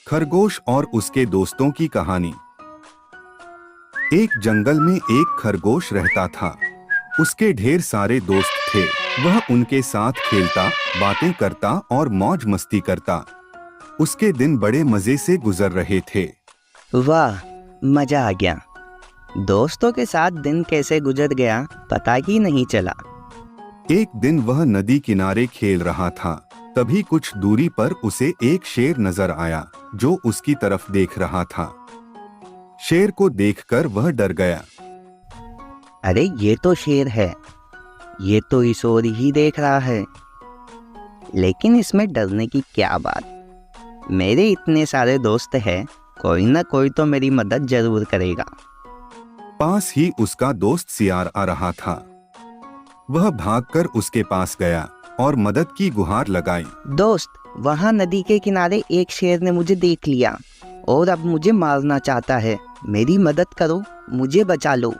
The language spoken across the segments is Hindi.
खरगोश और उसके दोस्तों की कहानी। एक जंगल में एक खरगोश रहता था। उसके ढेर सारे दोस्त थे। वह उनके साथ खेलता, बातें करता और मौज मस्ती करता। उसके दिन बड़े मजे से गुजर रहे थे। वाह, मजा आ गया। दोस्तों के साथ दिन कैसे गुजर गया पता ही नहीं चला। एक दिन वह नदी किनारे खेल रहा था। तभी कुछ दूरी पर उसे एक शेर नजर आया जो उसकी तरफ देख रहा था। शेर को देखकर वह डर गया। अरे ये तो शेर है, ये तो इस ओर ही देख रहा है। लेकिन इसमें डरने की क्या बात, मेरे इतने सारे दोस्त हैं, कोई ना कोई तो मेरी मदद जरूर करेगा। पास ही उसका दोस्त सियार आ रहा था। वह भागकर उसके पास गया और मदद की गुहार लगाई। दोस्त, वहाँ नदी के किनारे एक शेर ने मुझे देख लिया और अब मुझे मारना चाहता है। मेरी मदद करो, मुझे बचा लो।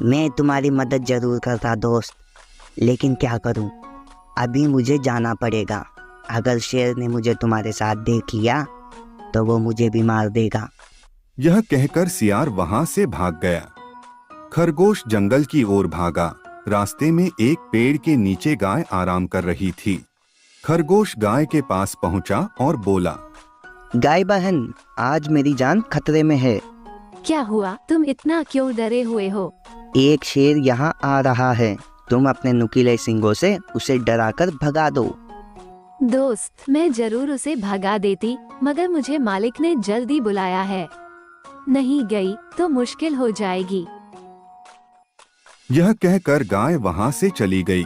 मैं तुम्हारी मदद जरूर करता दोस्त, लेकिन क्या करूं, अभी मुझे जाना पड़ेगा। अगर शेर ने मुझे तुम्हारे साथ देख लिया तो वो मुझे भी मार देगा। यह कहकर सियार वहां से भाग गया। खरगोश जंगल की ओर भागा। रास्ते में एक पेड़ के नीचे गाय आराम कर रही थी। खरगोश गाय के पास पहुंचा और बोला, गाय बहन, आज मेरी जान खतरे में है। क्या हुआ? तुम इतना क्यों डरे हुए हो? एक शेर यहाँ आ रहा है, तुम अपने नुकीले सींगों से उसे डराकर भगा दो। दोस्त, मैं जरूर उसे भगा देती, मगर मुझे मालिक ने जल्दी बुलाया है। नहीं गई तो मुश्किल हो जाएगी। यह कहकर गाय वहां से चली गई।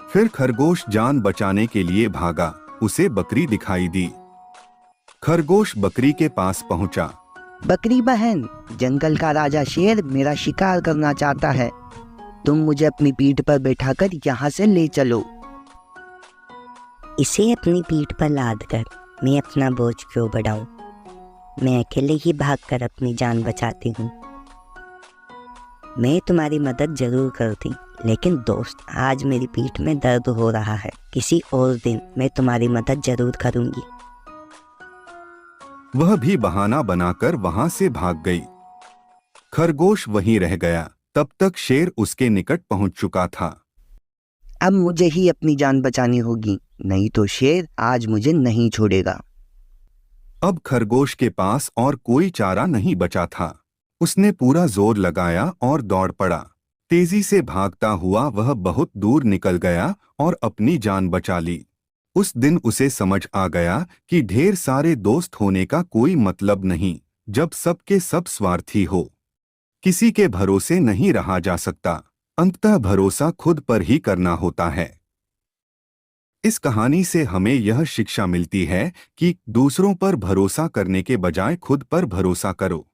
फिर खरगोश जान बचाने के लिए भागा। उसे बकरी दिखाई दी। खरगोश बकरी के पास पहुंचा। बकरी बहन, जंगल का राजा शेर मेरा शिकार करना चाहता है। तुम मुझे अपनी पीठ पर बैठाकर यहाँ से ले चलो। इसे अपनी पीठ पर लाद कर मैं अपना बोझ क्यों बढ़ाऊं? मैं अकेले ही भागकर अपनी जान बचाती हूँ। मैं तुम्हारी मदद जरूर करती, लेकिन दोस्त, आज मेरी पीठ में दर्द हो रहा है। किसी और दिन मैं तुम्हारी मदद जरूर करूंगी। वह भी बहाना बनाकर वहां से भाग गई। खरगोश वहीं रह गया। तब तक शेर उसके निकट पहुंच चुका था। अब मुझे ही अपनी जान बचानी होगी, नहीं तो शेर आज मुझे नहीं छोड़ेगा। अब खरगोश के पास और कोई चारा नहीं बचा था। उसने पूरा जोर लगाया और दौड़ पड़ा। तेजी से भागता हुआ वह बहुत दूर निकल गया और अपनी जान बचा ली। उस दिन उसे समझ आ गया कि ढेर सारे दोस्त होने का कोई मतलब नहीं, जब सबके सब स्वार्थी हो। किसी के भरोसे नहीं रहा जा सकता। अंततः भरोसा खुद पर ही करना होता है। इस कहानी से हमें यह शिक्षा मिलती है कि दूसरों पर भरोसा करने के बजाय खुद पर भरोसा करो।